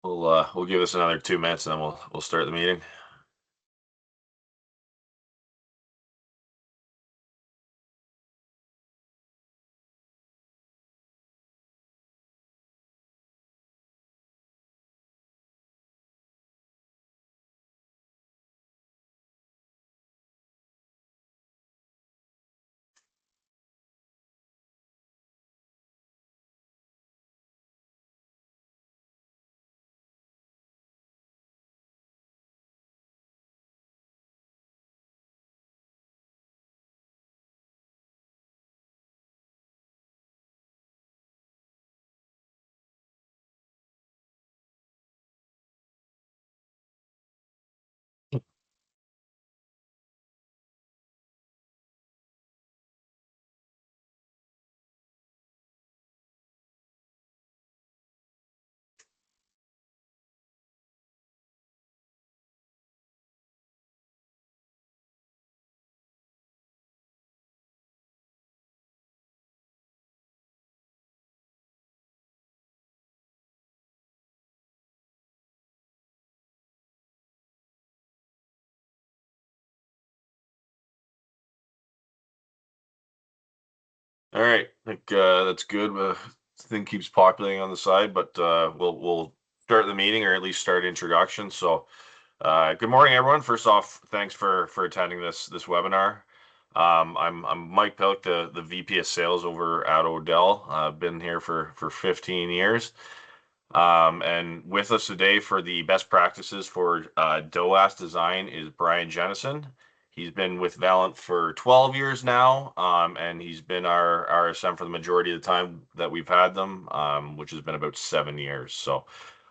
We'll give this another 2 minutes and then we'll start the meeting. All right, I think that's good. Thing keeps populating on the side, but we'll start the meeting or at least start introduction. So, good morning, everyone. First off, thanks for attending this webinar. I'm Mike Pilk, the VP of Sales over at Odell. I've been here for 15 years. And with us today for the best practices for DOAS design is Brian Jennison. He's been with Valent for 12 years now, and he's been our RSM for the majority of the time that we've had them, which has been about 7 years. So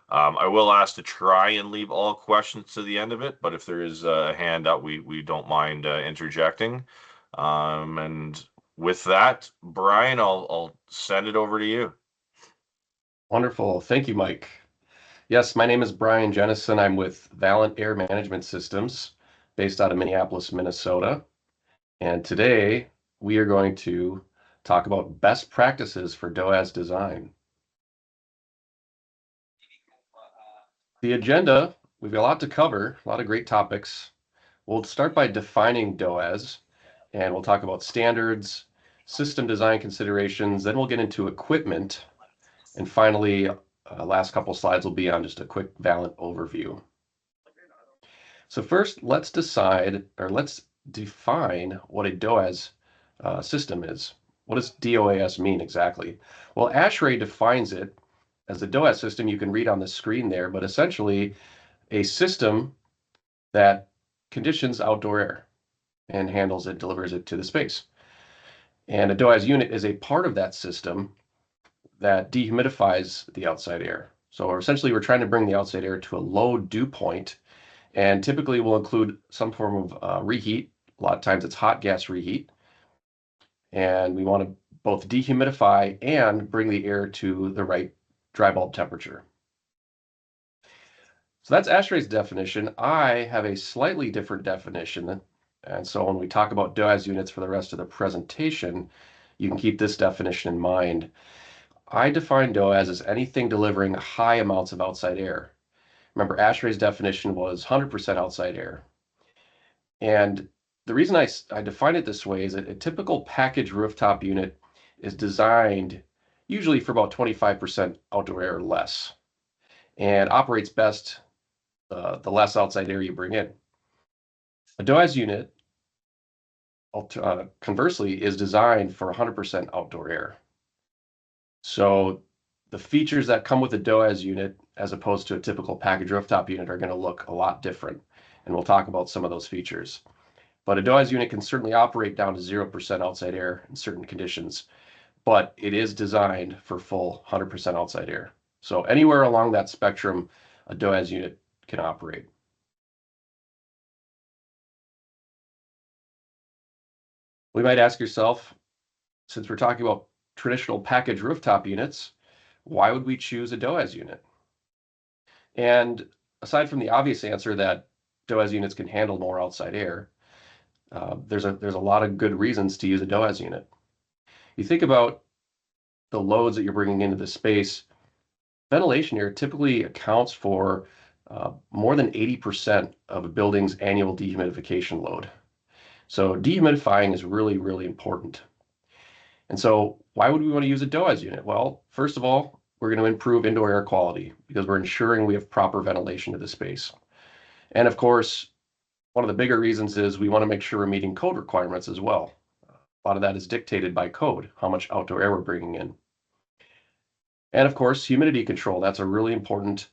I will ask to try and leave all questions to the end of it, but if there is a hand up, we don't mind interjecting. And with that, Brian, I'll send it over to you. Wonderful. Thank you, Mike. Yes, my name is Brian Jennison. I'm with Valent Air Management Systems based out of Minneapolis, Minnesota. And today we are going to talk about best practices for DOAS design. The agenda, we've got a lot to cover, a lot of great topics. We'll start by defining DOAS, and we'll talk about standards, system design considerations, then we'll get into equipment, and finally, last couple slides will be on just a quick Valent overview. So first, let's define what a DOAS system is. What does DOAS mean exactly? Well, ASHRAE defines it as a DOAS system. You can read on the screen there, but essentially a system that conditions outdoor air and handles it, delivers it to the space. And a DOAS unit is a part of that system that dehumidifies the outside air. So essentially, we're trying to bring the outside air to a low dew point, and typically will include some form of reheat. A lot of times it's hot gas reheat. And we want to both dehumidify and bring the air to the right dry bulb temperature. So that's ASHRAE's definition. I have a slightly different definition. And so when we talk about DOAS units for the rest of the presentation, you can keep this definition in mind. I define DOAS as anything delivering high amounts of outside air. Remember, ASHRAE's definition was 100% outside air. And the reason I define it this way is that a typical package rooftop unit is designed usually for about 25% outdoor air or less, and operates best the less outside air you bring in. A DOAS unit, conversely, is designed for 100% outdoor air. So the features that come with a DOAS unit, as opposed to a typical package rooftop unit, are going to look a lot different. And we'll talk about some of those features. But a DOAS unit can certainly operate down to 0% outside air in certain conditions, but it is designed for full 100% outside air. So anywhere along that spectrum, a DOAS unit can operate. We might ask yourself, since we're talking about traditional package rooftop units, why would we choose a DOAS unit? And aside from the obvious answer that DOAS units can handle more outside air, there's a lot of good reasons to use a DOAS unit. You think about the loads that you're bringing into the space. Ventilation air typically accounts for more than 80% of a building's annual dehumidification load. So dehumidifying is really, really important. And so why would we want to use a DOAS unit? Well, first of all, we're going to improve indoor air quality because we're ensuring we have proper ventilation to the space. And of course, one of the bigger reasons is we want to make sure we're meeting code requirements as well. A lot of that is dictated by code, how much outdoor air we're bringing in. And of course, humidity control. That's a really important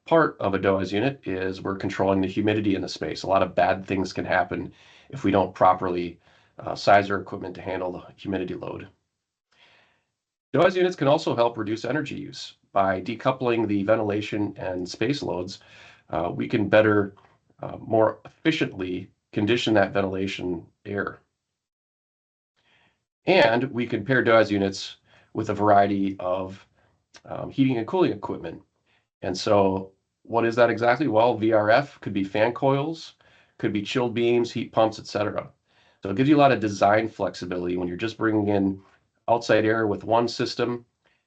part of a DOAS unit is we're controlling the humidity in the space. A lot of bad things can happen if we don't properly size our equipment to handle the humidity load. DOAS units can also help reduce energy use. By decoupling the ventilation and space loads, we can better, more efficiently condition that ventilation air. And we can pair DOAS units with a variety of heating and cooling equipment. And so what is that exactly? Well, VRF could be fan coils, could be chilled beams, heat pumps, etc. So it gives you a lot of design flexibility when you're just bringing in outside air with one system.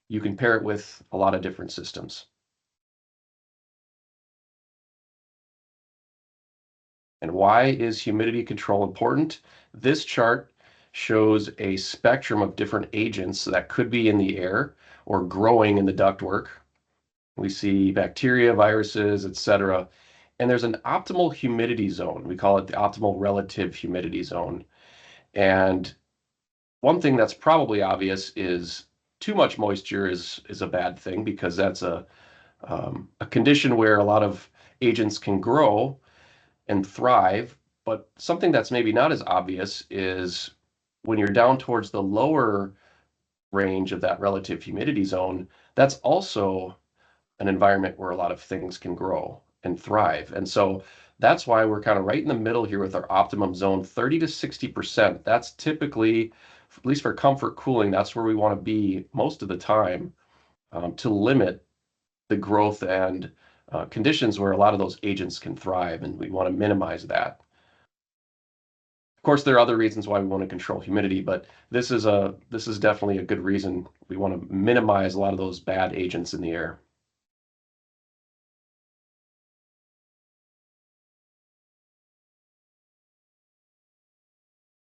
You can pair it with a lot of different systems. And why is humidity control important? This chart shows a spectrum of different agents that could be in the air or growing in the ductwork. We see bacteria, viruses, etc. And there's an optimal humidity zone. We call it the optimal relative humidity zone. And one thing that's probably obvious is too much moisture is a bad thing because that's a condition where a lot of agents can grow and thrive. But something that's maybe not as obvious is when you're down towards the lower range of that relative humidity zone, that's also an environment where a lot of things can grow and thrive. And so that's why we're kind of right in the middle here with our optimum zone, 30 to 60%. That's typically, at least for comfort cooling, that's where we want to be most of the time to limit the growth and conditions where a lot of those agents can thrive, and we want to minimize that. Of course, there are other reasons why we want to control humidity, but this is definitely a good reason. We want to minimize a lot of those bad agents in the air.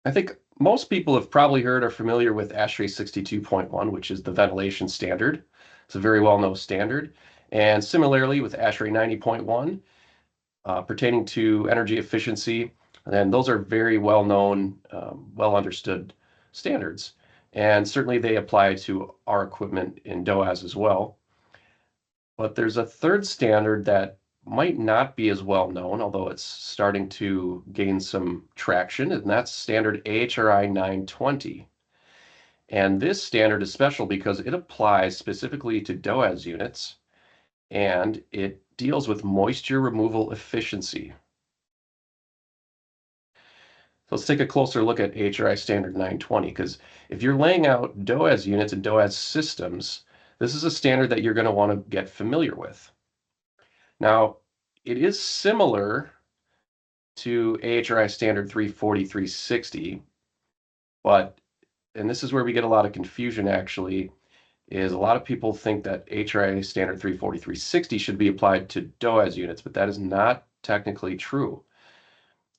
I think most people have probably heard or familiar with ASHRAE 62.1, which is the ventilation standard. It's a very well-known standard. And similarly with ASHRAE 90.1, pertaining to energy efficiency, and those are very well-known, well-understood standards. And certainly they apply to our equipment in DOAS as well. But there's a third standard that might not be as well known, although it's starting to gain some traction, and that's standard AHRI 920. And this standard is special because it applies specifically to DOAS units, and it deals with moisture removal efficiency. So let's take a closer look at AHRI standard 920, because if you're laying out DOAS units and DOAS systems, this is a standard that you're going to want to get familiar with. Now, it is similar to AHRI standard 340-360, but, and this is where we get a lot of confusion actually, is a lot of people think that AHRI standard 340-360 should be applied to DOAS units, but that is not technically true.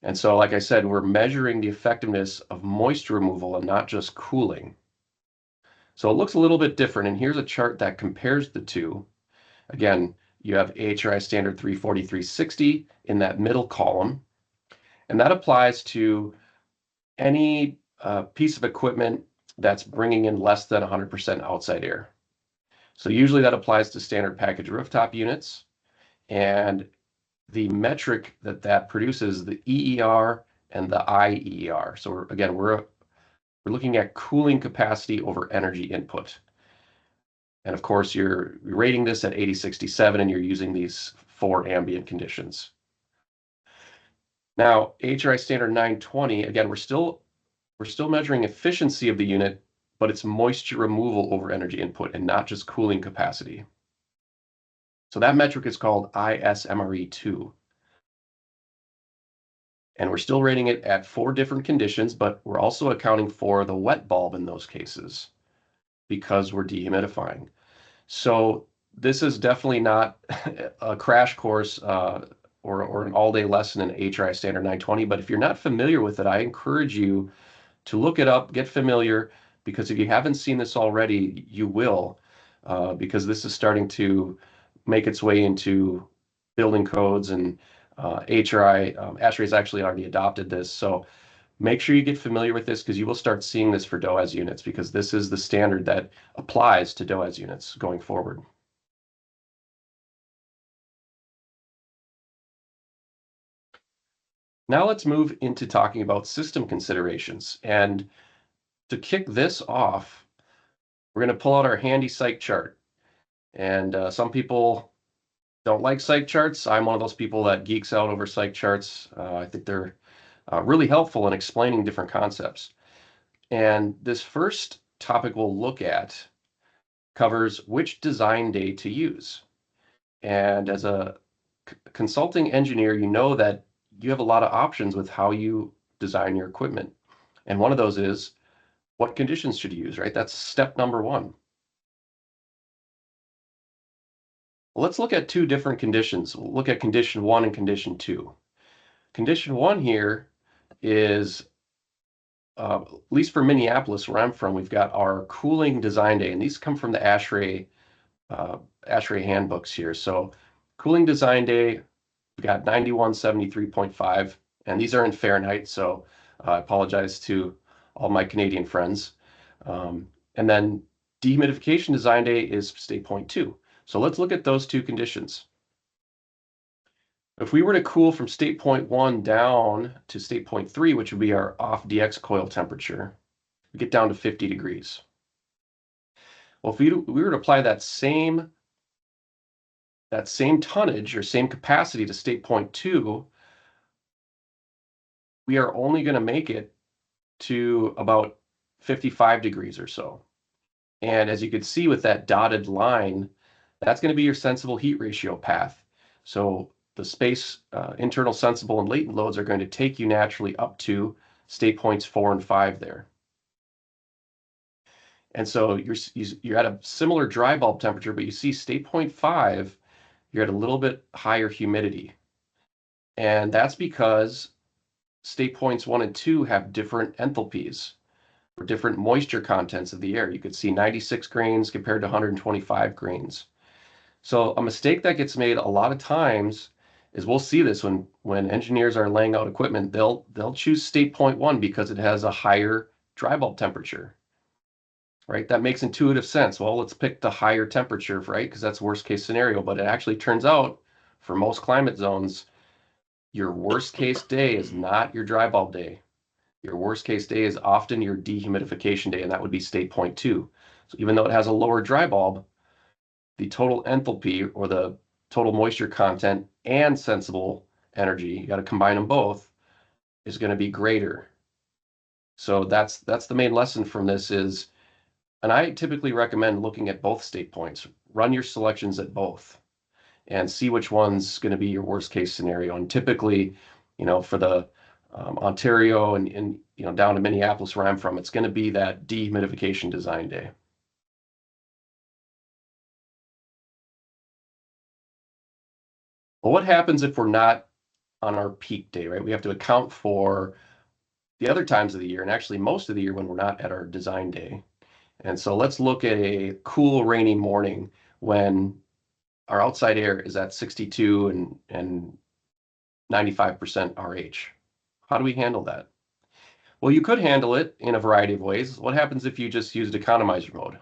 And so, like I said, we're measuring the effectiveness of moisture removal and not just cooling. So it looks a little bit different, and here's a chart that compares the two. Again, you have AHRI standard 340-360 in that middle column, and that applies to any piece of equipment that's bringing in less than 100% outside air. So usually that applies to standard package rooftop units, and the metric that produces the EER and the IER. So again, we're looking at cooling capacity over energy input. And of course, you're rating this at 8067, and you're using these 4 ambient conditions. Now, AHRI standard 920, again, we're still measuring efficiency of the unit, but it's moisture removal over energy input and not just cooling capacity. So that metric is called ISMRE2. And we're still rating it at 4 different conditions, but we're also accounting for the wet bulb in those cases because we're dehumidifying. So this is definitely not a crash course or an all-day lesson in HRI Standard 920, but if you're not familiar with it, I encourage you to look it up, get familiar, because if you haven't seen this already, you will, because this is starting to make its way into building codes and HRI. ASHRAE has actually already adopted this, so make sure you get familiar with this because you will start seeing this for DOAS units because this is the standard that applies to DOAS units going forward. Now let's move into talking about system considerations. And to kick this off, we're going to pull out our handy psych chart. And some people don't like psych charts. I'm one of those people that geeks out over psych charts. I think they're really helpful in explaining different concepts. And this first topic we'll look at covers which design day to use. And as a consulting engineer, you know that you have a lot of options with how you design your equipment. And one of those is what conditions should you use, right? That's step number one. Well, let's look at two different conditions. We'll look at condition one and condition two. Condition one here is, at least for Minneapolis, where I'm from, we've got our cooling design day, and these come from the ASHRAE handbooks here. So cooling design day, we got 9173.5, and these are in Fahrenheit, so I apologize to all my Canadian friends. And then dehumidification design day is state point 2. So let's look at those two conditions. If we were to cool from state point 1 down to state point 3, which would be our off DX coil temperature, we get down to 50 degrees. Well, if we were to apply that same tonnage or same capacity to state point 2, we are only going to make it to about 55 degrees or so. And as you can see with that dotted line, that's going to be your sensible heat ratio path. So the space, internal sensible and latent loads are going to take you naturally up to state points 4 and 5 there. And so you're at a similar dry bulb temperature, but you see state point 5, you're at a little bit higher humidity. And that's because state points 1 and 2 have different enthalpies or different moisture contents of the air. You could see 96 grains compared to 125 grains. So a mistake that gets made a lot of times is we'll see this when engineers are laying out equipment, they'll choose state point 1 because it has a higher dry bulb temperature. Right? That makes intuitive sense. Well, let's pick the higher temperature, right? Because that's worst case scenario. But it actually turns out for most climate zones, your worst case day is not your dry bulb day. Your worst case day is often your dehumidification day, and that would be state point 2. So even though it has a lower dry bulb, the total enthalpy or the total moisture content and sensible energy, you got to combine them both, is going to be greater. So that's the main lesson from this is, and I typically recommend looking at both state points. Run your selections at both and see which one's going to be your worst case scenario. And typically, for the Ontario and down to Minneapolis where I'm from, it's going to be that dehumidification design day. Well, what happens if we're not on our peak day, right? We have to account for the other times of the year and actually most of the year when we're not at our design day. And so let's look at a cool, rainy morning when our outside air is at 62 and 95% RH. How do we handle that? Well, you could handle it in a variety of ways. What happens if you just used economizer mode?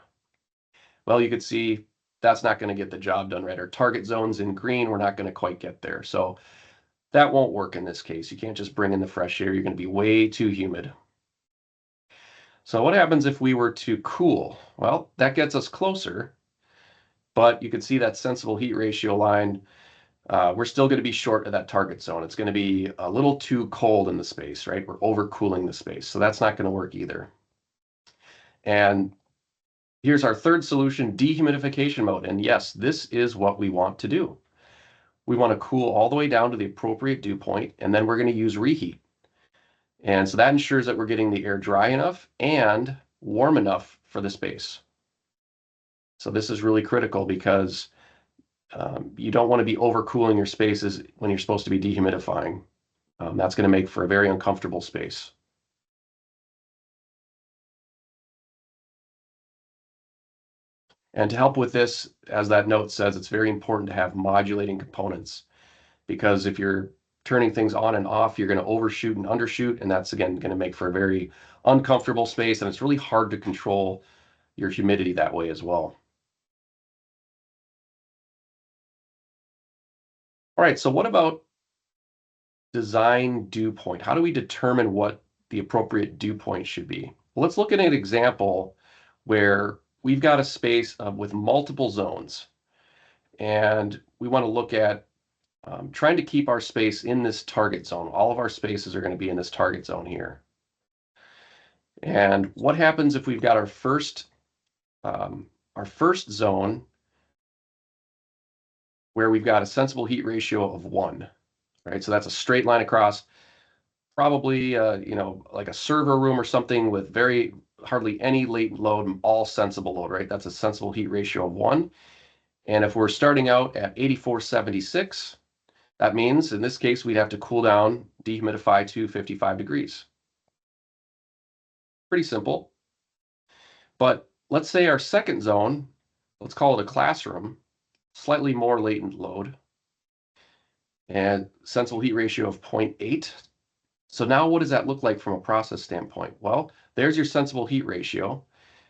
Well, you could see that's not going to get the job done right. Our target zone's in green. We're not going to quite get there. So that won't work in this case. You can't just bring in the fresh air. You're going to be way too humid. So what happens if we were to cool? Well, that gets us closer, but you can see that sensible heat ratio line. We're still going to be short of that target zone. It's going to be a little too cold in the space, right? We're overcooling the space. So that's not going to work either. And here's our third solution, dehumidification mode. And yes, this is what we want to do. We want to cool all the way down to the appropriate dew point, and then we're going to use reheat. And so that ensures that we're getting the air dry enough and warm enough for the space. So this is really critical because You don't want to be overcooling your spaces when you're supposed to be dehumidifying. That's going to make for a very uncomfortable space. And to help with this, as that note says, it's very important to have modulating components, because if you're turning things on and off, you're going to overshoot and undershoot, and that's again going to make for a very uncomfortable space, and it's really hard to control your humidity that way as well. All right, so what about design dew point? How do we determine what the appropriate dew point should be? Well, let's look at an example where we've got a space with multiple zones, and we want to look at trying to keep our space in this target zone. All of our spaces are going to be in this target zone here. And what happens if we've got our first zone where we've got a sensible heat ratio of 1, right? So that's a straight line across, probably like a server room or something with very hardly any latent load, all sensible load, right? That's a sensible heat ratio of 1. And if we're starting out at 8476, that means in this case we'd have to cool down, dehumidify to 55 degrees. Pretty simple. But let's say our second zone, let's call it a classroom, slightly more latent load, and sensible heat ratio of 0.8. So now what does that look like from a process standpoint? Well, there's your sensible heat ratio.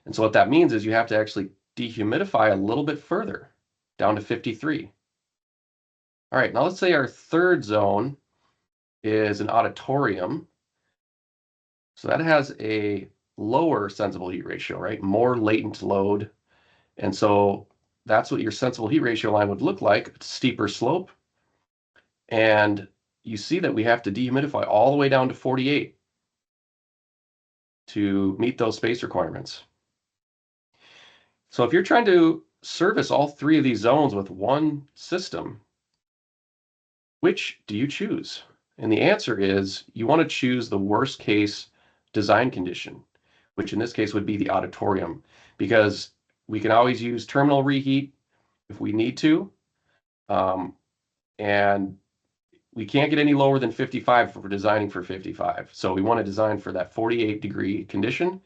And so what that means is you have to actually dehumidify a little bit further, down to 53. All right, now let's say our third zone is an auditorium. So that has a lower sensible heat ratio, right? More latent load. And so that's what your sensible heat ratio line would look like, a steeper slope. And you see that we have to dehumidify all the way down to 48 to meet those space requirements. So if you're trying to service all three of these zones with one system, which do you choose? And the answer is you want to choose the worst case design condition, which in this case would be the auditorium, because we can always use terminal reheat if we need to. And we can't get any lower than 55 if we're designing for 55. So we want to design for that 48-degree condition.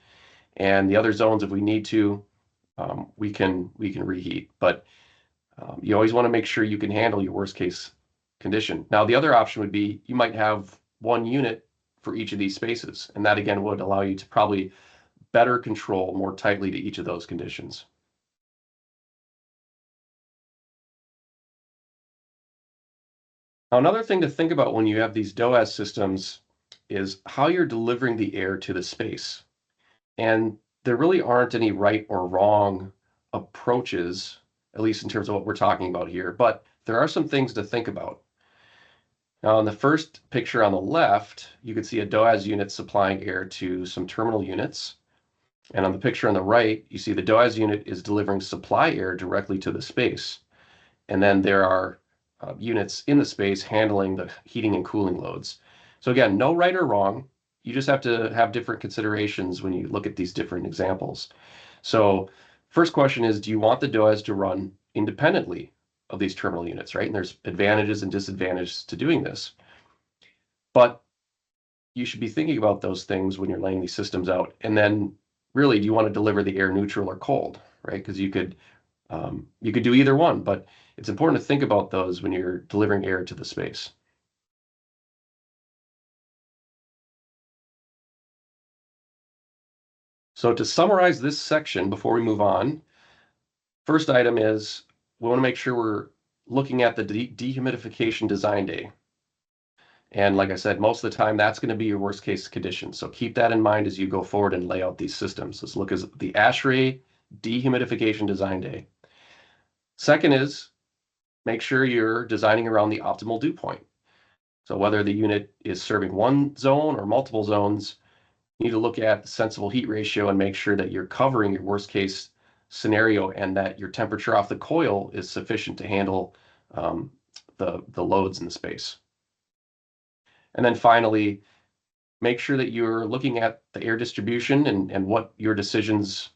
And the other zones, if we need to, we can reheat. But you always want to make sure you can handle your worst case condition. Now, the other option would be you might have one unit for each of these spaces. And that again would allow you to probably better control more tightly to each of those conditions. Now, another thing to think about when you have these DOAS systems is how you're delivering the air to the space. And there really aren't any right or wrong approaches, at least in terms of what we're talking about here, but there are some things to think about. Now, in the first picture on the left, you can see a DOAS unit supplying air to some terminal units. And on the picture on the right, you see the DOAS unit is delivering supply air directly to the space. And then there are units in the space handling the heating and cooling loads. So again, no right or wrong. You just have to have different considerations when you look at these different examples. So first question is, do you want the DOAS to run independently of these terminal units, right? And there's advantages and disadvantages to doing this. But you should be thinking about those things when you're laying these systems out. And then really, do you want to deliver the air neutral or cold, right? Because you could do either one, but it's important to think about those when you're delivering air to the space. So to summarize this section before we move on, first item is we want to make sure we're looking at the dehumidification design day. And like I said, most of the time that's going to be your worst case condition. So keep that in mind as you go forward and lay out these systems. Let's look at the ASHRAE dehumidification design day. Second is make sure you're designing around the optimal dew point. So whether the unit is serving one zone or multiple zones, you need to look at the sensible heat ratio and make sure that you're covering your worst case scenario and that your temperature off the coil is sufficient to handle the loads in the space. And then finally, make sure that you're looking at the air distribution and what your decisions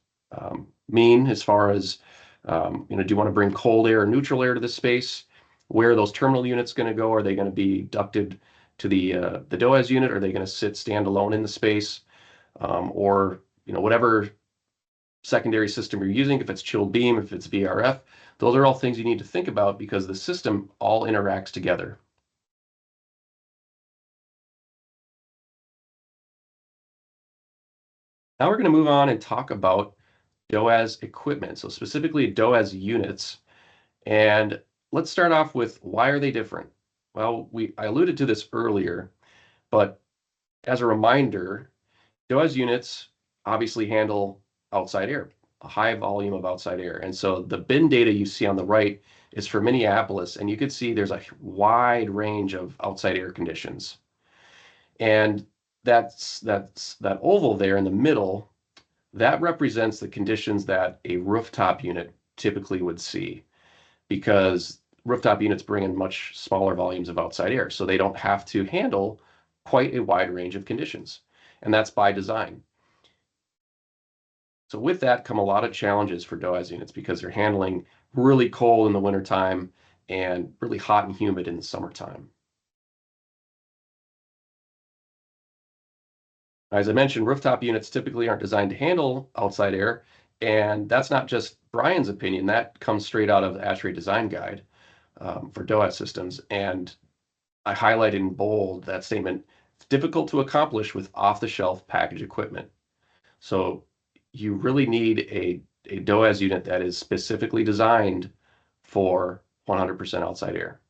mean as far as Do you want to bring cold air or neutral air to the space? Where are those terminal units going to go? Are they going to be ducted to the DOAS unit? Are they going to sit standalone in the space? Or whatever secondary system you're using, if it's chilled beam, if it's VRF, those are all things you need to think about because the system all interacts together. Now we're going to move on and talk about DOAS equipment, so specifically DOAS units. And let's start off with why are they different? Well, I alluded to this earlier, but as a reminder, DOAS units obviously handle outside air, a high volume of outside air. And so the bin data you see on the right is for Minneapolis, and you can see there's a wide range of outside air conditions. And that oval there in the middle, that represents the conditions that a rooftop unit typically would see because rooftop units bring in much smaller volumes of outside air, so they don't have to handle quite a wide range of conditions. And that's by design. So with that come a lot of challenges for DOAS units because they're handling really cold in the wintertime and really hot and humid in the summertime. As I mentioned, rooftop units typically aren't designed to handle outside air, and that's not just Brian's opinion. That comes straight out of the ASHRAE Design Guide for DOAS systems, and I highlighted in bold that statement, it's difficult to accomplish with off-the-shelf package equipment. So you really need a DOAS unit that is specifically designed for 100% outside air.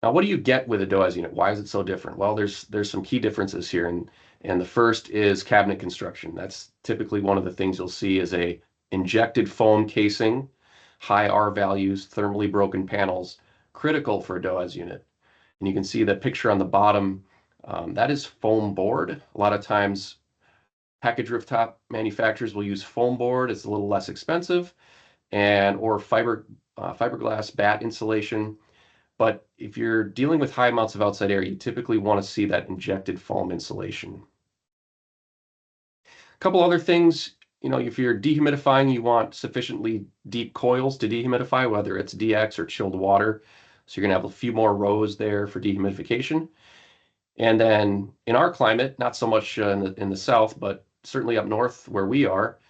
Now, what do you get with a DOAS unit? Why is it so different? Well, there's some key differences here, and the first is cabinet construction. That's typically one of the things you'll see is a injected foam casing, high R values, thermally broken panels, critical for a DOAS unit. And you can see the picture on the bottom, that is foam board. A lot of times package rooftop manufacturers will use foam board. It's a little less expensive, or fiberglass batt insulation. But if you're dealing with high amounts of outside air, you typically want to see that injected foam insulation. A couple other things, if you're dehumidifying, you want sufficiently deep coils to dehumidify, whether it's DX or chilled water. So you're going to have a few more rows there for dehumidification. And then in our climate, not so much in the south, but certainly up north where we are,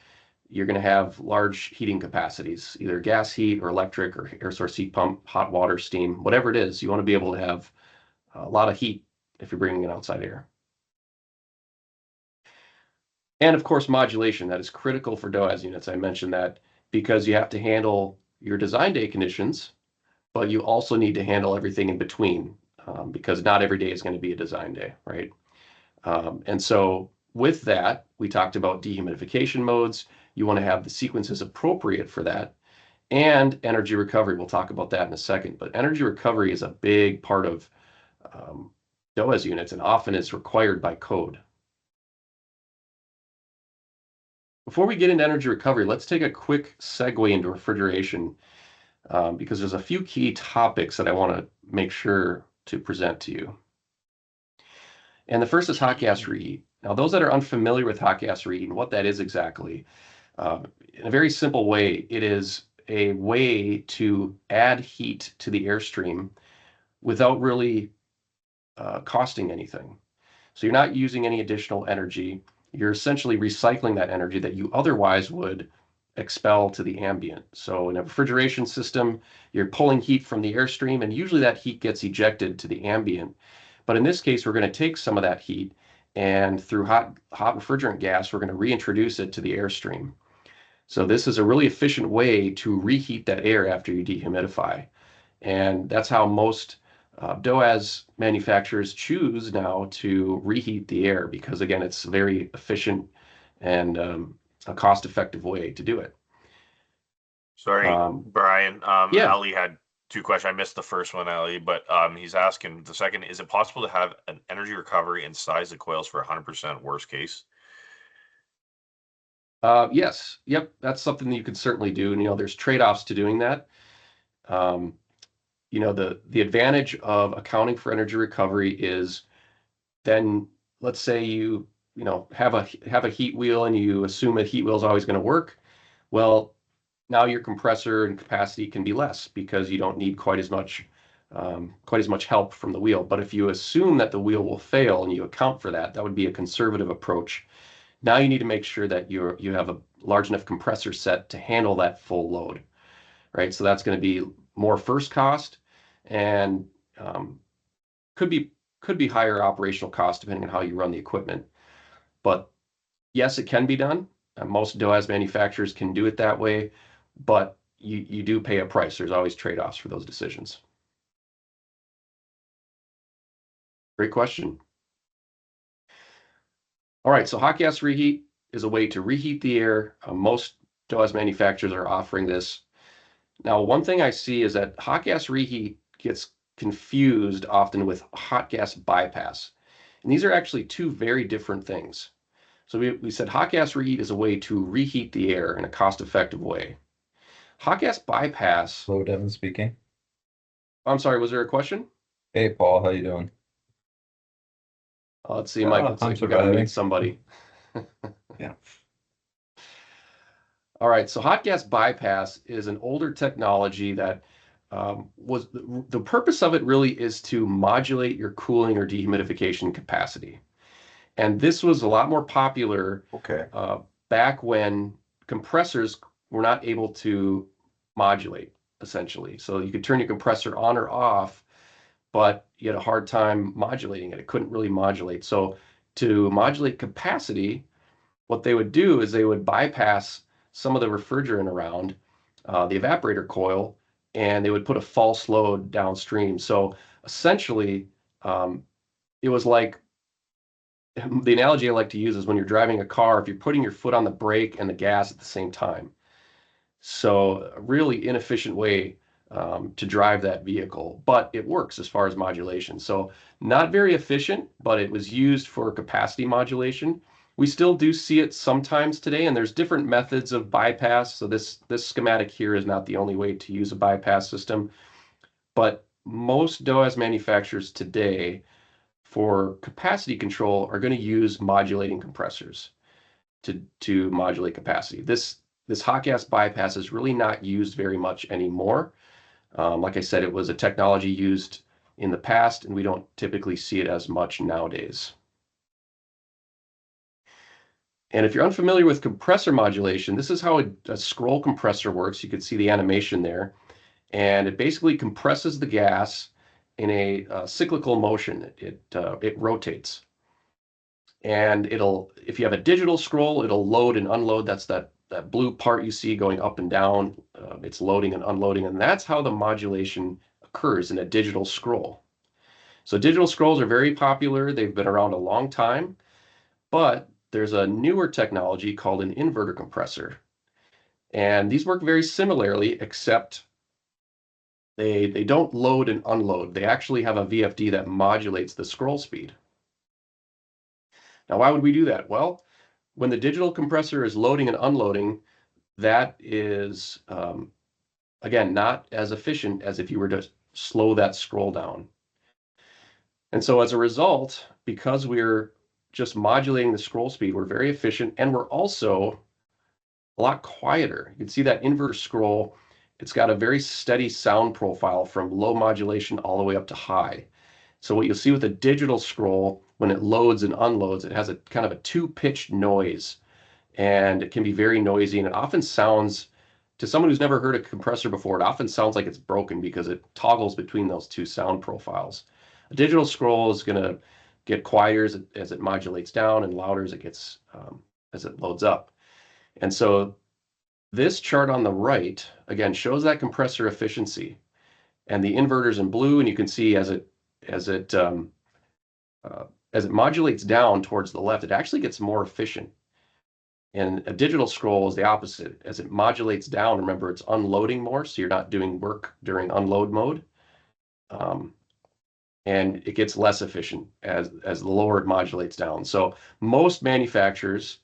you're going to have large heating capacities, either gas heat or electric or air source heat pump, hot water, steam, whatever it is. You want to be able to have a lot of heat if you're bringing in outside air. And of course, modulation, that is critical for DOAS units. I mentioned that because you have to handle your design day conditions, but you also need to handle everything in between because not every day is going to be a design day, right? And so with that, we talked about dehumidification modes. You want to have the sequences appropriate for that and energy recovery. We'll talk about that in a second, but energy recovery is a big part of DOAS units and often is required by code. Before we get into energy recovery, let's take a quick segue into refrigeration because there's a few key topics that I want to make sure to present to you. And the first is hot gas reheat. Now, those that are unfamiliar with hot gas reheat and what that is exactly, in a very simple way, it is a way to add heat to the airstream without really costing anything. So you're not using any additional energy. You're essentially recycling that energy that you otherwise would expel to the ambient. So in a refrigeration system, you're pulling heat from the airstream, and usually that heat gets ejected to the ambient. But in this case, we're going to take some of that heat, and through hot refrigerant gas, we're going to reintroduce it to the airstream. So this is a really efficient way to reheat that air after you dehumidify. And that's how most DOAS manufacturers choose now to reheat the air because, again, it's a very efficient and a cost-effective way to do it. Sorry, Brian. Yeah. Ali had two questions. I missed the first one, Ali, but he's asking the second, is it possible to have an energy recovery and size the coils for 100% worst case? Yes. Yep. That's something that you could certainly do. And, there's trade-offs to doing that. The advantage of accounting for energy recovery is then let's say you have a heat wheel and you assume a heat wheel is always going to work. Well, now your compressor and capacity can be less because you don't need quite as much help from the wheel. But if you assume that the wheel will fail and you account for that, that would be a conservative approach. Now you need to make sure that you have a large enough compressor set to handle that full load, right? So that's going to be more first cost and um, could be could be higher operational cost depending on how you run the equipment. But yes, it can be done. Most DOAS manufacturers can do it that way, but you do pay a price. There's always trade-offs for those decisions. Great question. All right, so hot gas reheat is a way to reheat the air. Most DOAS manufacturers are offering this. Now, one thing I see is that hot gas reheat gets confused often with hot gas bypass. And these are actually two very different things. So we said hot gas reheat is a way to reheat the air in a cost-effective way. Hot gas bypass, Hello, Devin speaking. I'm sorry, was there a question? Hey, Paul, how you doing? Let's see, Mike, looks I'm like we got to meet surviving. somebody. Yeah. All right, so hot gas bypass is an older technology that was the purpose of it really is to modulate your cooling or dehumidification capacity. And this was a lot more popular Okay. back when compressors were not able to modulate, essentially. So you could turn your compressor on or off, but you had a hard time modulating it. It couldn't really modulate. So to modulate capacity, what they would do is they would bypass some of the refrigerant around the evaporator coil, and they would put a false load downstream. So essentially, it was like the analogy I like to use is when you're driving a car, if you're putting your foot on the brake and the gas at the same time. So a really inefficient way to drive that vehicle, but it works as far as modulation. So not very efficient, but it was used for capacity modulation. We still do see it sometimes today, and there's different methods of bypass. So this schematic here is not the only way to use a bypass system, but most DOAS manufacturers today for capacity control are going to use modulating compressors to modulate capacity. This hot gas bypass is really not used very much anymore. Like I said, it was a technology used in the past, and we don't typically see it as much nowadays. And if you're unfamiliar with compressor modulation, this is how a scroll compressor works. You can see the animation there. And it basically compresses the gas in a cyclical motion. It rotates. And if you have a digital scroll, it'll load and unload. That's that blue part you see going up and down. It's loading and unloading, and that's how the modulation occurs in a digital scroll. So digital scrolls are very popular. They've been around a long time, but there's a newer technology called an inverter compressor. And these work very similarly, except they don't load and unload. They actually have a VFD that modulates the scroll speed. Now, why would we do that? Well, when the digital compressor is loading and unloading, that is, again, not as efficient as if you were to slow that scroll down. And so as a result, because we're just modulating the scroll speed, we're very efficient, and we're also a lot quieter. You can see that inverter scroll, it's got a very steady sound profile from low modulation all the way up to high. So what you'll see with a digital scroll, when it loads and unloads, it has a kind of a two-pitched noise, and it can be very noisy, and it often sounds, to someone who's never heard a compressor before, it often sounds like it's broken because it toggles between those two sound profiles. A digital scroll is going to get quieter as it modulates down and louder as it gets as it loads up. And so this chart on the right, again, shows that compressor efficiency. And the inverter's in blue, and you can see as it as it modulates down towards the left, it actually gets more efficient. And a digital scroll is the opposite. As it modulates down, remember, it's unloading more, so you're not doing work during unload mode. And it gets less efficient as the lower it modulates down. So most manufacturers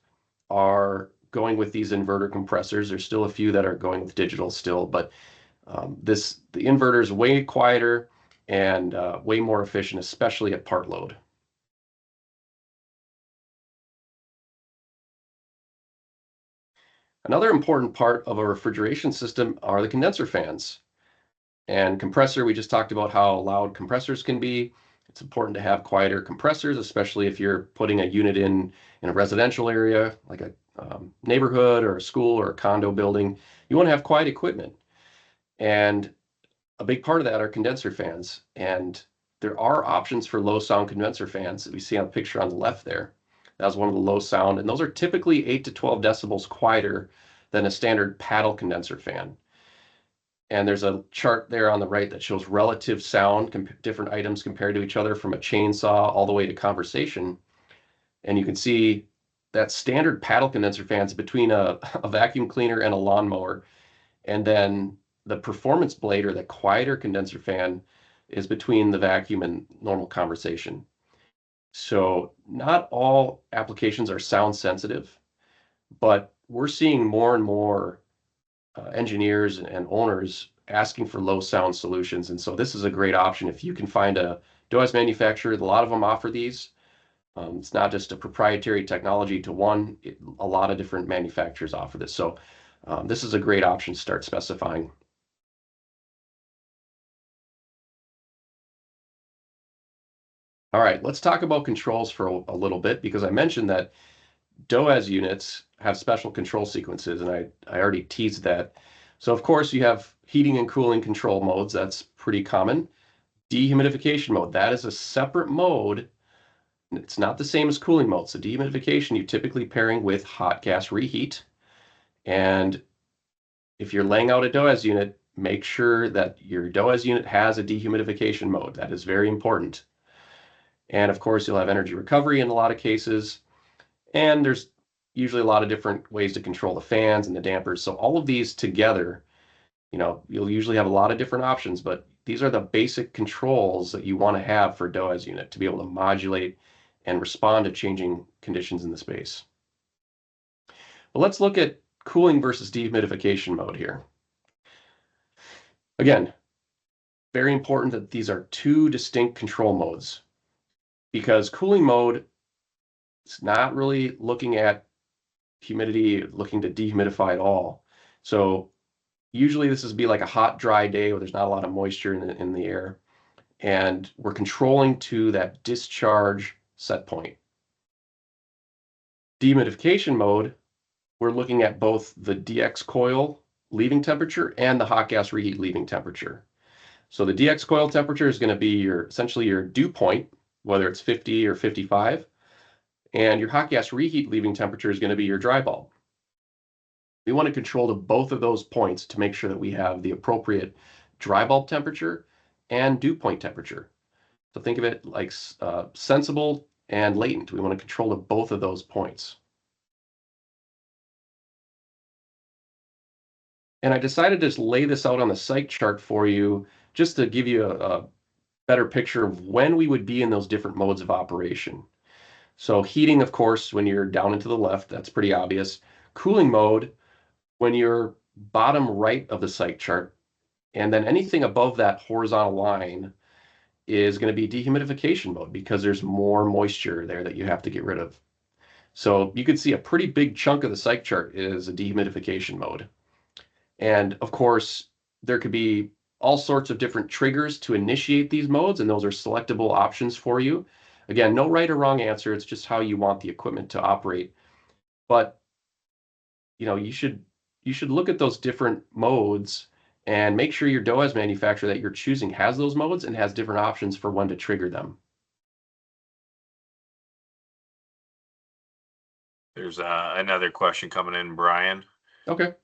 are going with these inverter compressors. There's still a few that are going with digital still, but the inverter is way quieter and way more efficient, especially at part load. Another important part of a refrigeration system are the condenser fans. And compressor, we just talked about how loud compressors can be. It's important to have quieter compressors, especially if you're putting a unit in a residential area, like a neighborhood or a school or a condo building. You want to have quiet equipment. And a big part of that are condenser fans. And there are options for low sound condenser fans that we see on the picture on the left there. That was one of the low sound, and those are typically 8 to 12 decibels quieter than a standard paddle condenser fan. And there's a chart there on the right that shows relative sound, different items compared to each other, from a chainsaw all the way to conversation. And you can see that standard paddle condenser fans between a vacuum cleaner and a lawnmower. And then the performance blade, or the quieter condenser fan, is between the vacuum and normal conversation. So not all applications are sound sensitive, but we're seeing more and more engineers and owners asking for low sound solutions. And so this is a great option if you can find a DOAS manufacturer. A lot of them offer these. It's not just a proprietary technology to one. A lot of different manufacturers offer this. So this is a great option to start specifying. All right, let's talk about controls for a little bit, because I mentioned that DOAS units have special control sequences, and I already teased that. So of course you have heating and cooling control modes. That's pretty common. Dehumidification mode, that is a separate mode. It's not the same as cooling mode. So dehumidification, you're typically pairing with hot gas reheat. And if you're laying out a DOAS unit, make sure that your DOAS unit has a dehumidification mode. That is very important. And of course, you'll have energy recovery in a lot of cases. And there's usually a lot of different ways to control the fans and the dampers. So all of these together, you'll usually have a lot of different options, but these are the basic controls that you want to have for a DOAS unit to be able to modulate and respond to changing conditions in the space. But let's look at cooling versus dehumidification mode here. Again, very important that these are two distinct control modes, because cooling mode is not really looking at humidity, looking to dehumidify at all. So usually this would be like a hot, dry day where there's not a lot of moisture in the air, and we're controlling to that discharge set point. Dehumidification mode, we're looking at both the DX coil leaving temperature and the hot gas reheat leaving temperature. So the DX coil temperature is going to be essentially your dew point, whether it's 50 or 55, and your hot gas reheat leaving temperature is going to be your dry bulb. We want to control to both of those points to make sure that we have the appropriate dry bulb temperature and dew point temperature. So think of it like sensible and latent. We want to control to both of those points. And I decided to just lay this out on the site chart for you, just to give you a better picture of when we would be in those different modes of operation. So heating, of course, when you're down and to the left, that's pretty obvious. Cooling mode, when you're bottom right of the site chart, and then anything above that horizontal line is going to be dehumidification mode, because there's more moisture there that you have to get rid of. So you can see a pretty big chunk of the site chart is a dehumidification mode. And of course, there could be all sorts of different triggers to initiate these modes, and those are selectable options for you. Again, no right or wrong answer. It's just how you want the equipment to operate. But you should look at those different modes and make sure your DOAS manufacturer that you're choosing has those modes and has different options for when to trigger them. There's another question coming in, Brian. Okay.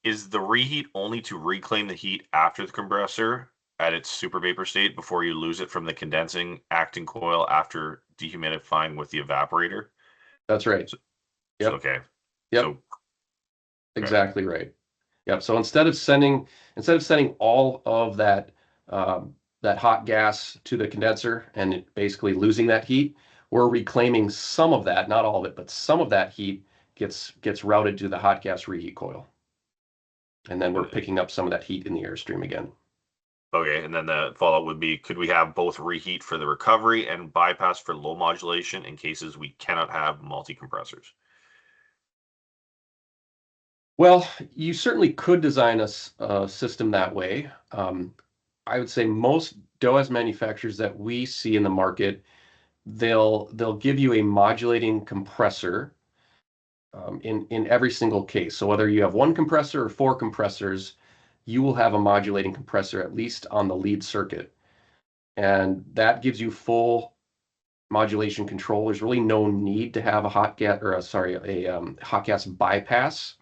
Is the reheat only to reclaim the heat after the compressor at its super vapor state before you lose it from the condensing acting coil after dehumidifying with the evaporator? That's right. Yep. Okay. Yep. So, exactly right. Yep. So instead of sending all of that that hot gas to the condenser and basically losing that heat, we're reclaiming some of that, not all of it, but some of that heat gets routed to the hot gas reheat coil. And then we're picking up some of that heat in the airstream again. Okay, and then the follow-up would be, could we have both reheat for the recovery and bypass for low modulation in cases we cannot have multi-compressors? Well, you certainly could design a system that way. I would say most DOAS manufacturers that we see in the market, they'll give you a modulating compressor in every single case. So whether you have one compressor or four compressors, you will have a modulating compressor at least on the lead circuit, and that gives you full modulation control. There's really no need to have a hot gas or a hot gas bypass,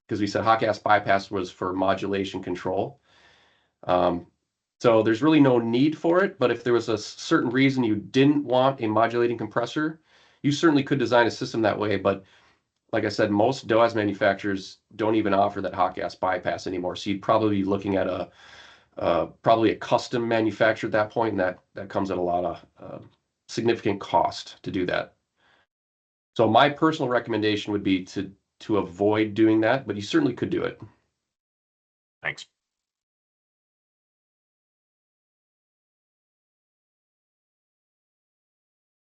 because we said hot gas bypass was for modulation control. Um, so there's really no need for it, but if there was a certain reason you didn't want a modulating compressor, you certainly could design a system that way. But like I said, most DOAS manufacturers don't even offer that hot gas bypass anymore. So you'd probably be looking at probably a custom manufacturer at that point, and that comes at a lot of significant cost to do that. So my personal recommendation would be to avoid doing that, but you certainly could do it. Thanks.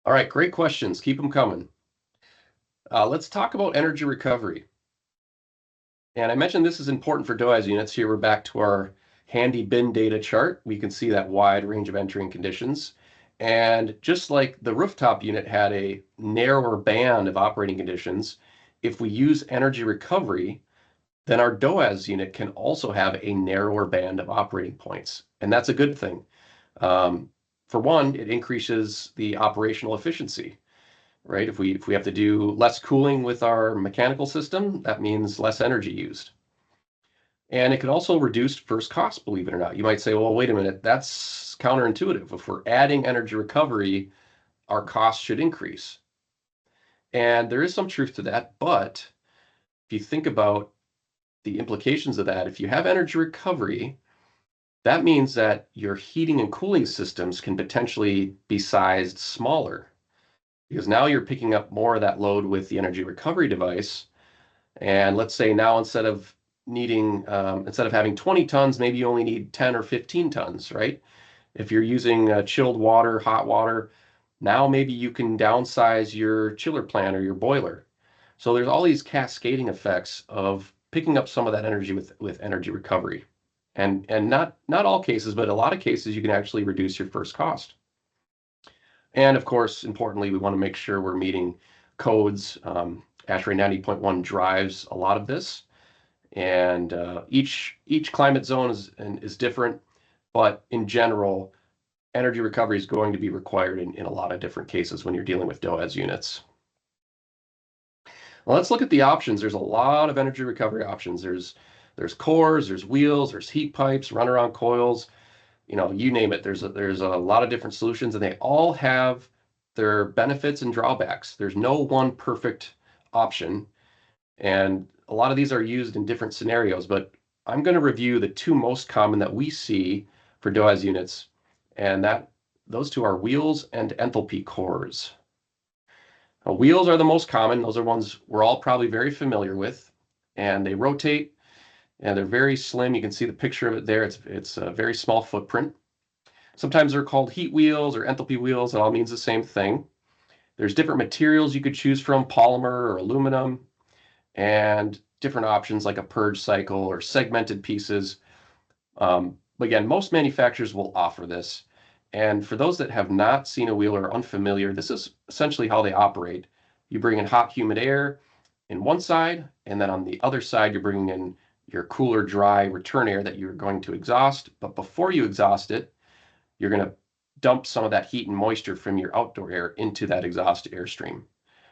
All right, great questions. Keep them coming. Let's talk about energy recovery. And I mentioned this is important for DOAS units. Here we're back to our handy bin data chart. We can see that wide range of entering conditions. And just like the rooftop unit had a narrower band of operating conditions, if we use energy recovery, then our DOAS unit can also have a narrower band of operating points. And that's a good thing. For one, it increases the operational efficiency, right? If we have to do less cooling with our mechanical system, that means less energy used. And it can also reduce first cost, believe it or not. You might say, well, wait a minute, that's counterintuitive. If we're adding energy recovery, our costs should increase. And there is some truth to that, but if you think about the implications of that, if you have energy recovery, that means that your heating and cooling systems can potentially be sized smaller, because now you're picking up more of that load with the energy recovery device. And let's say now instead of having 20 tons, maybe you only need 10 or 15 tons, right? If you're using chilled water, hot water, now maybe you can downsize your chiller plant or your boiler. So there's all these cascading effects of picking up some of that energy with energy recovery. And not all cases, but a lot of cases you can actually reduce your first cost. And of course, importantly, we want to make sure we're meeting codes. ASHRAE 90.1 drives a lot of this, and each climate zone is different, but in general, energy recovery is going to be required in a lot of different cases when you're dealing with DOAS units. Well, let's look at the options. There's a lot of energy recovery options. There's cores, there's wheels, there's heat pipes, runaround coils, you name it. There's a lot of different solutions, and they all have their benefits and drawbacks. There's no one perfect option, and a lot of these are used in different scenarios, but I'm going to review the two most common that we see for DOAS units, and those two are wheels and enthalpy cores. Now, wheels are the most common. Those are ones we're all probably very familiar with, and they rotate, and they're very slim. You can see the picture of it there. It's a very small footprint. Sometimes they're called heat wheels or enthalpy wheels. It all means the same thing. There's different materials you could choose from, polymer or aluminum, and different options like a purge cycle or segmented pieces. But again, most manufacturers will offer this. And for those that have not seen a wheel or are unfamiliar, this is essentially how they operate. You bring in hot, humid air in one side, and then on the other side, you're bringing in your cooler, dry return air that you're going to exhaust. But before you exhaust it, you're going to dump some of that heat and moisture from your outdoor air into that exhaust airstream.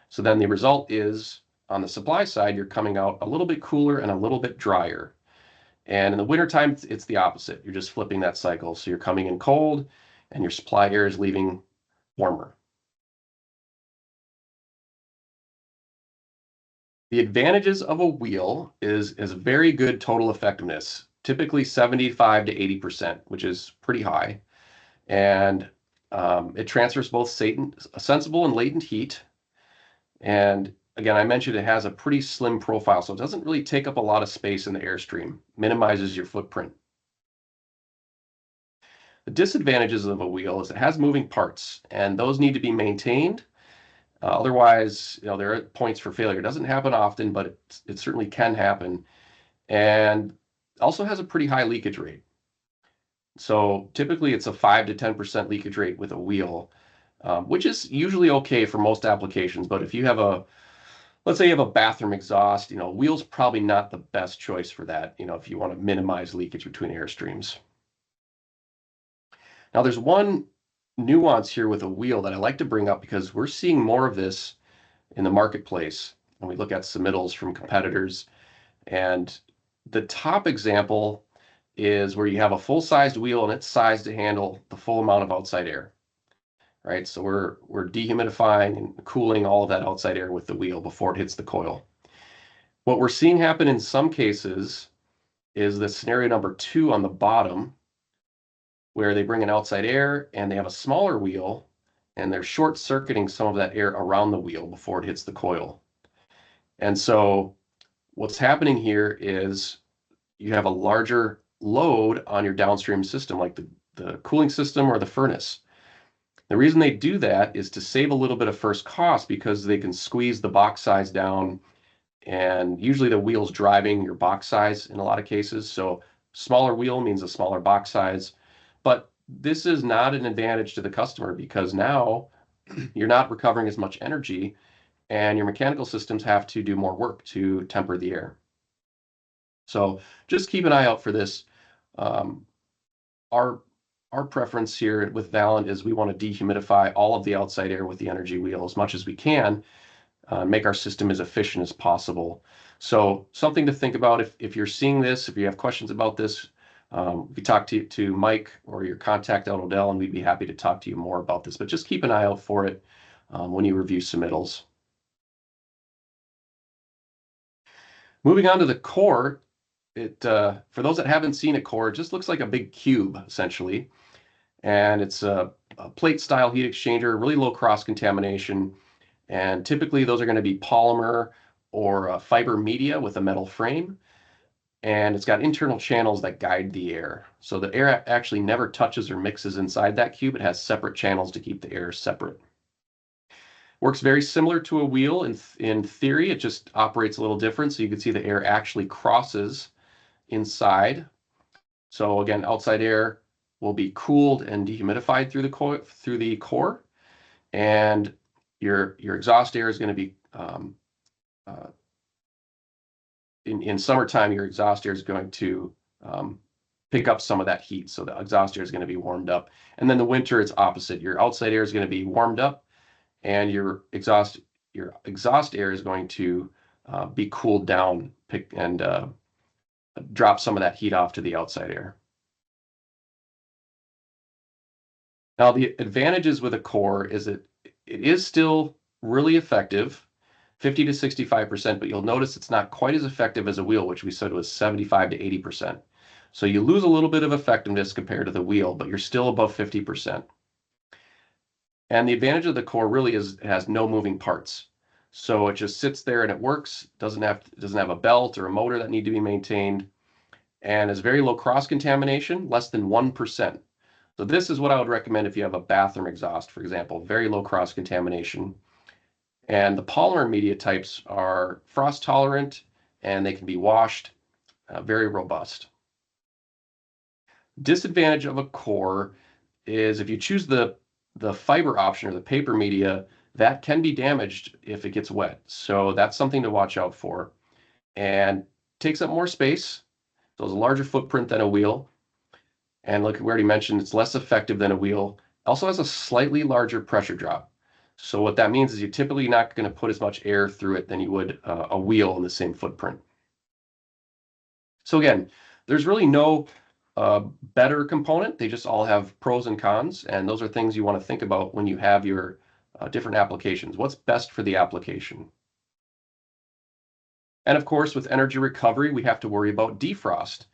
So then the result is, on the supply side, you're coming out a little bit cooler and a little bit drier. And in the wintertime, it's the opposite. You're just flipping that cycle. So you're coming in cold and your supply air is leaving warmer. The advantages of a wheel is very good total effectiveness, typically 75 to 80%, which is pretty high. And it transfers both sensible and latent heat. And again, I mentioned it has a pretty slim profile, so it doesn't really take up a lot of space in the airstream, minimizes your footprint. The disadvantages of a wheel is it has moving parts, and those need to be maintained. Otherwise, there are points for failure. It doesn't happen often, but it certainly can happen. And also has a pretty high leakage rate. So typically it's a 5 to 10% leakage rate with a wheel, which is usually okay for most applications. But if you have let's say you have a bathroom exhaust, wheel's probably not the best choice for that, if you want to minimize leakage between air streams. Now there's one nuance here with a wheel that I like to bring up because we're seeing more of this in the marketplace when we look at submittals from competitors. And the top example is where you have a full-sized wheel and it's sized to handle the full amount of outside air, right? So we're dehumidifying and cooling all of that outside air with the wheel before it hits the coil. What we're seeing happen in some cases is the scenario number 2 on the bottom, where they bring in outside air and they have a smaller wheel and they're short-circuiting some of that air around the wheel before it hits the coil. And so what's happening here is you have a larger load on your downstream system, like the cooling system or the furnace. The reason they do that is to save a little bit of first cost because they can squeeze the box size down, and usually the wheel's driving your box size in a lot of cases. So smaller wheel means a smaller box size. But this is not an advantage to the customer because now you're not recovering as much energy and your mechanical systems have to do more work to temper the air. So just keep an eye out for this. Our preference here with Valent is we want to dehumidify all of the outside air with the energy wheel as much as we can, make our system as efficient as possible. So something to think about if you're seeing this, if you have questions about this, you can talk to Mike or your contact at Odell, and we'd be happy to talk to you more about this. But just keep an eye out for it when you review submittals. Moving on to the core, for those that haven't seen a core, it just looks like a big cube, essentially. And it's a plate-style heat exchanger, really low cross-contamination. And typically those are going to be polymer or fiber media with a metal frame. And it's got internal channels that guide the air. So the air actually never touches or mixes inside that cube. It has separate channels to keep the air separate. Works very similar to a wheel in theory. It just operates a little different. So you can see the air actually crosses inside. So again, outside air will be cooled and dehumidified through the core, and your exhaust air is going to be in summertime. Your exhaust air is going to pick up some of that heat, so the exhaust air is going to be warmed up. And then the winter, it's opposite. Your outside air is going to be warmed up, and your exhaust air is going to be cooled down, and drop some of that heat off to the outside air. Now, the advantages with a core is that it is still really effective, 50 to 65%, but you'll notice it's not quite as effective as a wheel, which we said was 75 to 80%. So you lose a little bit of effectiveness compared to the wheel, but you're still above 50%. And the advantage of the core really is it has no moving parts. So it just sits there and it works, doesn't have a belt or a motor that need to be maintained, and is very low cross-contamination, less than 1%. So this is what I would recommend if you have a bathroom exhaust, for example, very low cross-contamination. And the polymer media types are frost tolerant and they can be washed, very robust. Disadvantage of a core is if you choose the fiber option or the paper media, that can be damaged if it gets wet. So that's something to watch out for. And takes up more space, so it's a larger footprint than a wheel. And like we already mentioned, it's less effective than a wheel. Also has a slightly larger pressure drop. So what that means is you're typically not going to put as much air through it than you would a wheel in the same footprint. So again, there's really no better component. They just all have pros and cons, and those are things you want to think about when you have your different applications. What's best for the application? And of course, with energy recovery, we have to worry about defrost.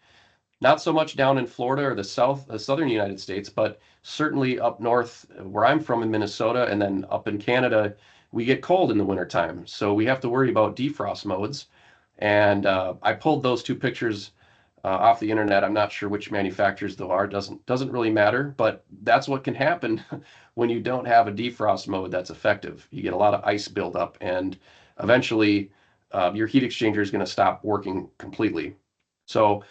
Not so much down in Florida or the southern United States, but certainly up north where I'm from in Minnesota, and then up in Canada, we get cold in the wintertime. So we have to worry about defrost modes. And I pulled those two pictures off the internet. I'm not sure which manufacturers though are. Doesn't really matter, but that's what can happen when you don't have a defrost mode that's effective. You get a lot of ice buildup, and eventually your heat exchanger is going to stop working completely. So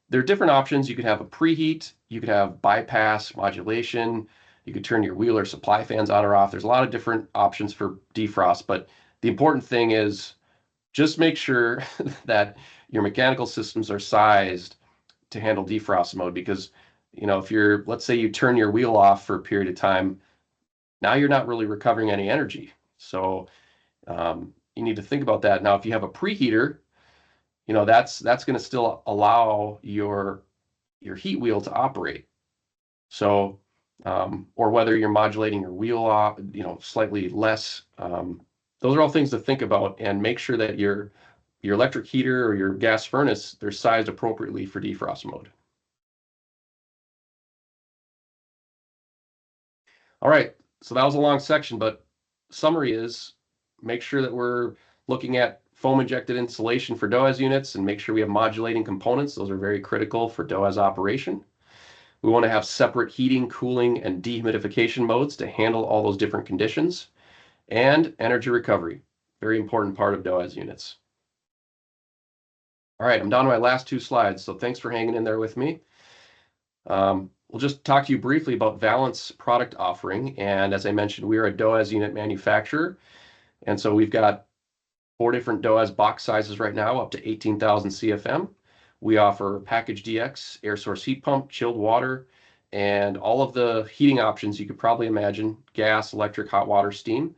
there are different options. You could have a preheat, you could have bypass modulation, you could turn your wheel or supply fans on or off. There's a lot of different options for defrost, but the important thing is just make sure that your mechanical systems are sized to handle defrost mode, because if you're, let's say you turn your wheel off for a period of time, now you're not really recovering any energy. So you need to think about that. Now, if you have a preheater, that's going to still allow your heat wheel to operate. So, or whether you're modulating your wheel off, slightly less. Those are all things to think about, and make sure that your electric heater or your gas furnace, they're sized appropriately for defrost mode. All right, so that was a long section, but summary is make sure that we're looking at foam injected insulation for DOAS units, and make sure we have modulating components. Those are very critical for DOAS operation. We want to have separate heating, cooling, and dehumidification modes to handle all those different conditions. And energy recovery, very important part of DOAS units. All right, I'm down to my last two slides, so thanks for hanging in there with me. We'll just talk to you briefly about Valent's product offering. And as I mentioned, we are a DOAS unit manufacturer. And so we've got 4 different DOAS box sizes right now, up to 18,000 CFM. We offer package DX, air source heat pump, chilled water, and all of the heating options you could probably imagine: gas, electric, hot water, steam.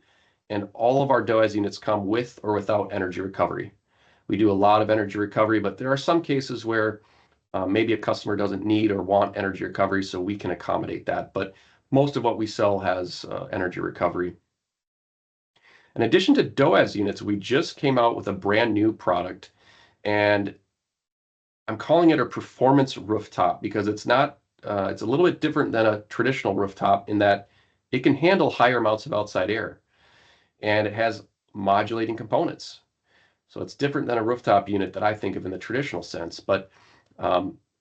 And all of our DOAS units come with or without energy recovery. We do a lot of energy recovery, but there are some cases where maybe a customer doesn't need or want energy recovery, so we can accommodate that. But most of what we sell has energy recovery. In addition to DOAS units, we just came out with a brand new product, and I'm calling it a performance rooftop because it's not, it's a little bit different than a traditional rooftop in that it can handle higher amounts of outside air, and it has modulating components. So it's different than a rooftop unit that I think of in the traditional sense, but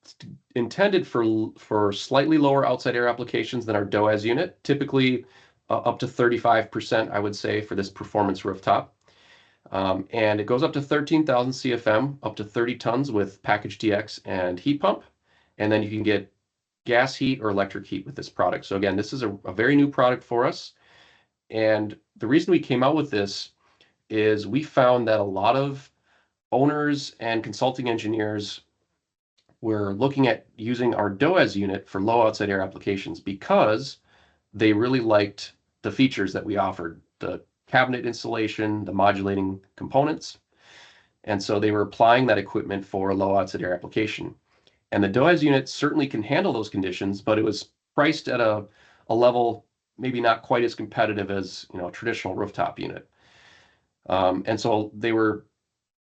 it's intended for slightly lower outside air applications than our DOAS unit, typically up to 35%, I would say, for this performance rooftop. And it goes up to 13,000 CFM, up to 30 tons with package DX and heat pump. And then you can get gas heat or electric heat with this product. So again, this is a very new product for us. And the reason we came out with this is we found that a lot of owners and consulting engineers were looking at using our DOAS unit for low outside air applications because they really liked the features that we offered, the cabinet installation, the modulating components. And so they were applying that equipment for a low outside air application. And the DOAS unit certainly can handle those conditions, but it was priced at a level maybe not quite as competitive as a traditional rooftop unit. And so they were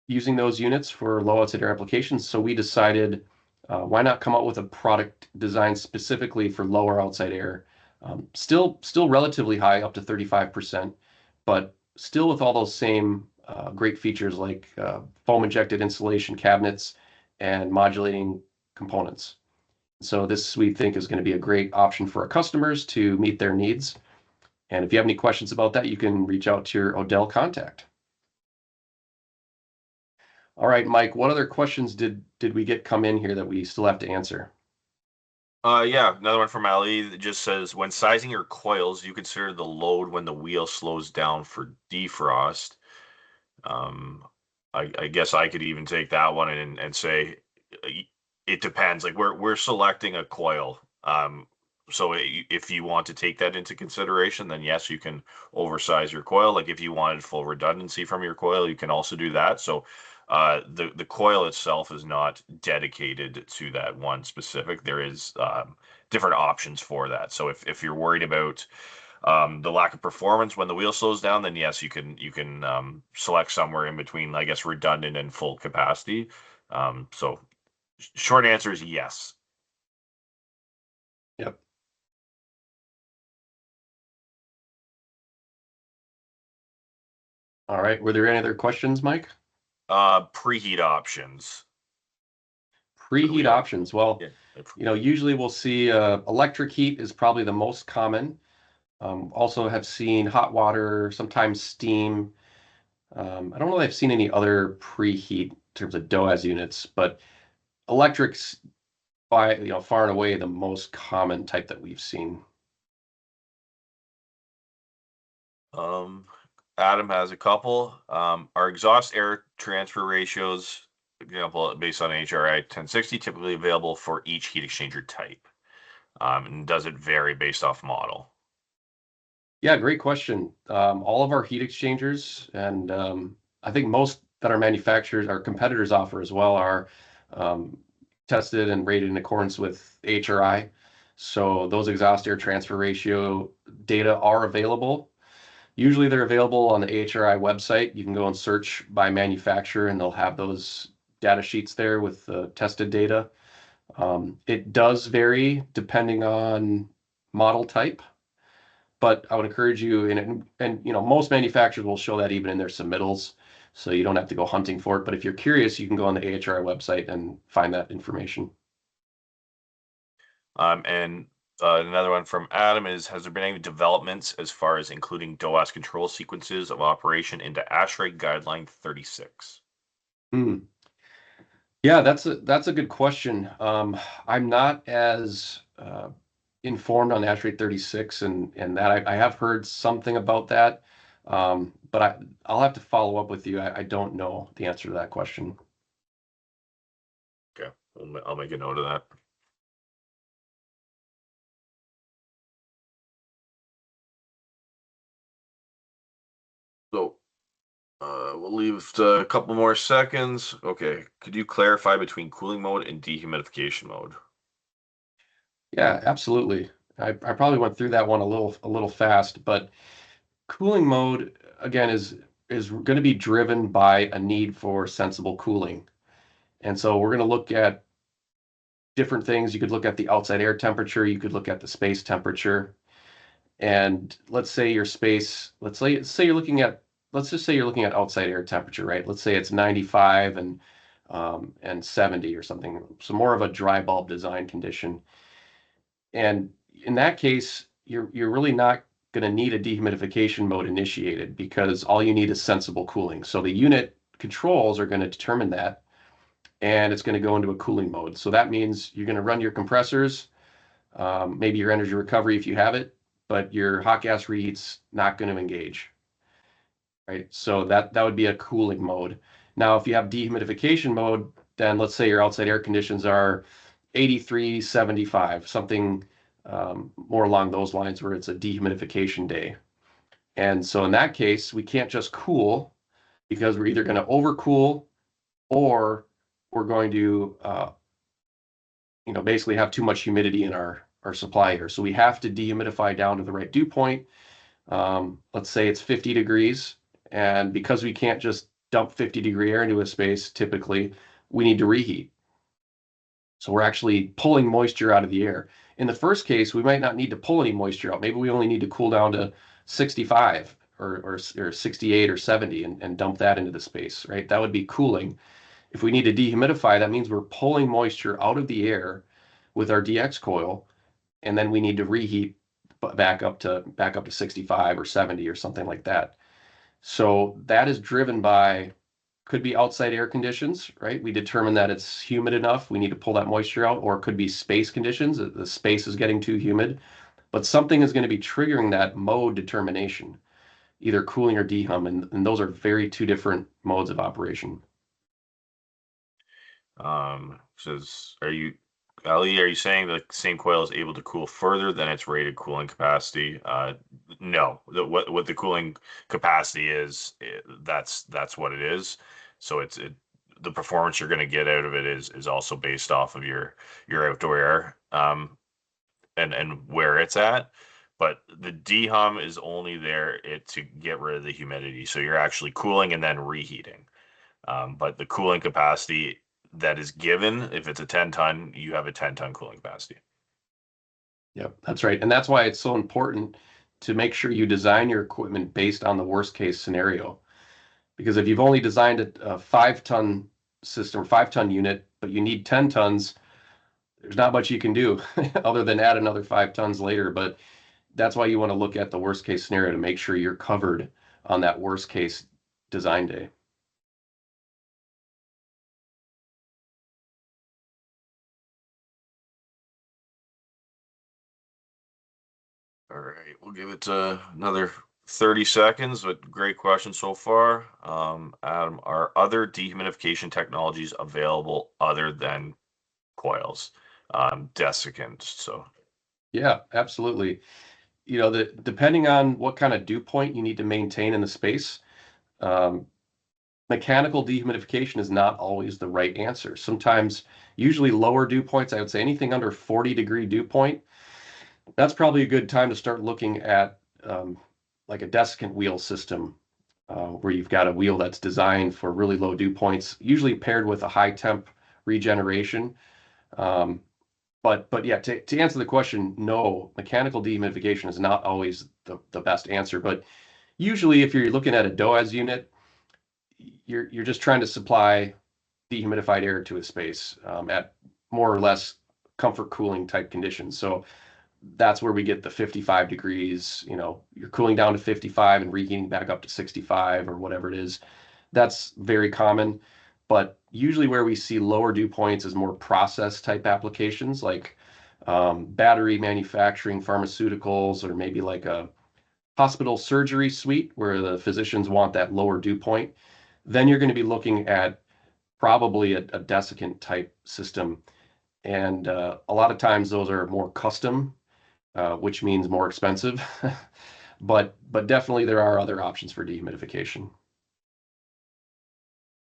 using those units for low outside air applications. So we decided, why not come out with a product designed specifically for lower outside air, still relatively high, up to 35%, but still with all those same great features like foam injected insulation cabinets and modulating components. So this, we think, is going to be a great option for our customers to meet their needs. And if you have any questions about that, you can reach out to your Odell contact. All right, Mike, what other questions did we get come in here that we still have to answer? Yeah, another one from Ali that just says, when sizing your coils, you consider the load when the wheel slows down for defrost. I guess I could even take that one and say it depends. Like we're selecting a coil. So if you want to take that into consideration, then yes, you can oversize your coil. Like if you wanted full redundancy from your coil, you can also do that. So the coil itself is not dedicated to that one specific. There is different options for that. So if you're worried about the lack of performance when the wheel slows down, then yes, you can select somewhere in between, I guess, redundant and full capacity. So short answer is yes. Yep. All right. Were there any other questions, Mike? Preheat options. Preheat options. Well, Yeah. usually we'll see electric heat is probably the most common. Also have seen hot water, sometimes steam. I don't know if I've seen any other preheat in terms of DOAS units, but electric's by far and away the most common type that we've seen. Adam has a couple. Are exhaust air transfer ratios, example, based on HRI 1060, typically available for each heat exchanger type? And does it vary based off model? Yeah, great question. All of our heat exchangers, and I think most that our manufacturers, our competitors offer as well, are um, tested and rated in accordance with HRI. So those exhaust air transfer ratio data are available. Usually they're available on the HRI website. You can go and search by manufacturer, and they'll have those data sheets there with the tested data. It does vary depending on model type, but I would encourage you, and most manufacturers will show that even in their submittals, so you don't have to go hunting for it. But if you're curious, you can go on the AHRI website and find that information. And another one from Adam is, has there been any developments as far as including DOAS control sequences of operation into ASHRAE Guideline 36? Hmm. Yeah, that's a good question. I'm not as informed on ASHRAE 36, and that I have heard something about that, but I'll have to follow up with you. I don't know the answer to that question. Okay, I'll make a note of that. So we'll leave a couple more seconds. Okay, could you clarify between cooling mode and dehumidification mode? Yeah, absolutely. I probably went through that one a little fast, but cooling mode again is going to be driven by a need for sensible cooling. And so we're going to look at different things. You could look at the outside air temperature, you could look at the space temperature. And let's say your space, let's just say you're looking at outside air temperature, right? Let's say it's 95 and 70 or something. So more of a dry bulb design condition. And in that case, you're really not going to need a dehumidification mode initiated because all you need is sensible cooling. So the unit controls are going to determine that, and it's going to go into a cooling mode. So that means you're going to run your compressors, maybe your energy recovery if you have it, but your hot gas reheat's not going to engage, right? So that would be a cooling mode. Now, if you have dehumidification mode, then let's say your outside air conditions are 83, 75, something more along those lines where it's a dehumidification day. And so in that case, we can't just cool because we're either going to overcool or we're going to basically have too much humidity in our supply air. So we have to dehumidify down to the right dew point. Let's say it's 50 degrees, and because we can't just dump 50-degree air into a space, typically we need to reheat. So we're actually pulling moisture out of the air. In the first case, we might not need to pull any moisture out. Maybe we only need to cool down to 65 or 68 or 70 and dump that into the space, right? That would be cooling. If we need to dehumidify, that means we're pulling moisture out of the air with our DX coil, and then we need to reheat back up to 65 or 70 or something like that. So that is driven by, could be outside air conditions, right? We determine that it's humid enough, we need to pull that moisture out, or it could be space conditions, the space is getting too humid. But something is going to be triggering that mode determination, either cooling or dehum, and those are very two different modes of operation. Says, Ali, are you saying the same coil is able to cool further than its rated cooling capacity? No. What the cooling capacity is, that's what it is. So the performance you're going to get out of it is also based off of your outdoor air, and where it's at. But the dehum is only there to get rid of the humidity. So you're actually cooling and then reheating. But the cooling capacity that is given, if it's a 10-ton, you have a 10-ton cooling capacity. Yep, that's right. And that's why it's so important to make sure you design your equipment based on the worst case scenario. Because if you've only designed a 5-ton system, 5-ton unit, but you need 10 tons. There's not much you can do other than add another 5 tons later. But that's why you want to look at the worst case scenario to make sure you're covered on that worst case design day. All right, we'll give it another 30 seconds, but great question so far. Adam, are other dehumidification technologies available other than coils, desiccant? So, Yeah, absolutely. You know, depending on what kind of dew point you need to maintain in the space, um, mechanical dehumidification is not always the right answer. Sometimes, usually lower dew points, I would say anything under 40-degree dew point, that's probably a good time to start looking at like a desiccant wheel system, where you've got a wheel that's designed for really low dew points, usually paired with a high temp regeneration. Um, but yeah, to answer the question, no, mechanical dehumidification is not always the best answer. But usually, if you're looking at a DOAS unit, you're just trying to supply dehumidified air to a space at more or less comfort cooling type conditions. So that's where we get the 55 degrees. You know, you're cooling down to 55 and reheating back up to 65 or whatever it is. That's very common. But usually where we see lower dew points is more process type applications like battery manufacturing, pharmaceuticals, or maybe like a hospital surgery suite where the physicians want that lower dew point. Then you're going to be looking at probably a desiccant type system. And a lot of times those are more custom, which means more expensive. But definitely there are other options for dehumidification.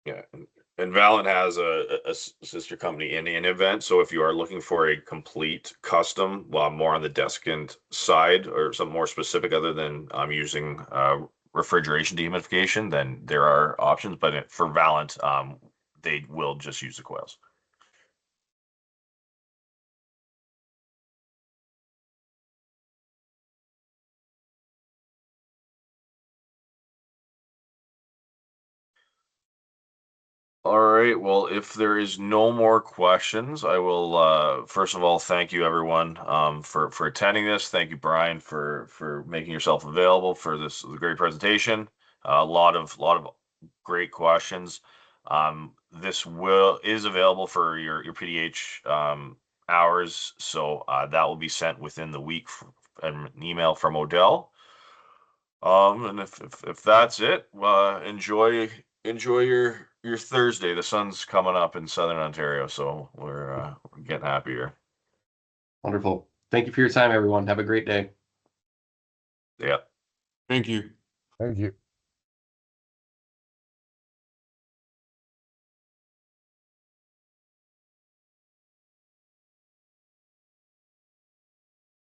yeah, and Valent has a sister company in an event. So if you are looking for a complete custom, more on the desiccant side or something more specific other than using refrigeration dehumidification, then there are options. But for Valent, they will just use the coils. All right. Well, if there is no more questions, I will first of all thank you everyone for attending this. Thank you, Brian, for making yourself available for this great presentation. A lot of great questions. This is available for your PDH hours, so that will be sent within the week, an email from Odell. And if that's it, enjoy your Thursday. The sun's coming up in Southern Ontario, so we're getting happy here. Wonderful. Thank you for your time, everyone. Have a great day. Yeah. Thank you. Thank you.